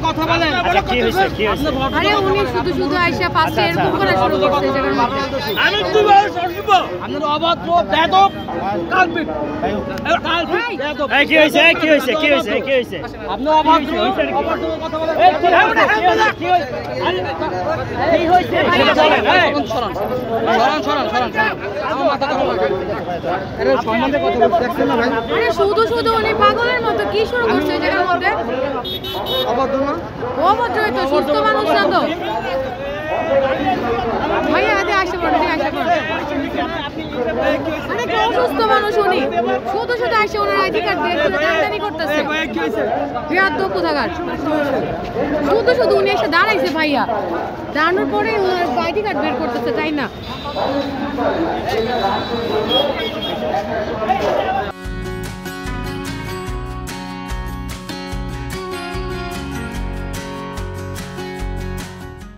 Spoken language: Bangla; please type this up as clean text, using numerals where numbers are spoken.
কথা বলেন আরে উনি শুধু শুধু আইসা পাশে এরকম করে শুরু করতে জায়গার মধ্যে আমি তুই আপনার অভদ্র বেয়াদব কালপিট বেয়াদব এই কি হইছে কি হইছে কি হইছে কি হইছে আপনি অভদ্র কথা বলেন এই কি হইছে এই হইছে সরণ আমার মাথা কথা বলেন আরে সম্বন্ধে কথা বলতে দেখছেন না ভাই আরে শুধু শুধু উনি পাগলের মতো কি শুরু করছে এই জায়গার মধ্যে অভদ্র না অভদ্রই তো সুস্থ মানুষ না তো ভাইয়া আগে আসে পড়ে আরে কেউ সুস্থ মানুষ উনি শুধু শুধু আসে ওনার আইডি কার্ড দিয়ে টানটানি করতেছে বিরাট তো কোথাকার শুধু শুধু উনি এসে দাঁড়াইছে ভাইয়া দাঁড়ানোর পরে ওনার আইডি কার্ড বের করতেছে তাই না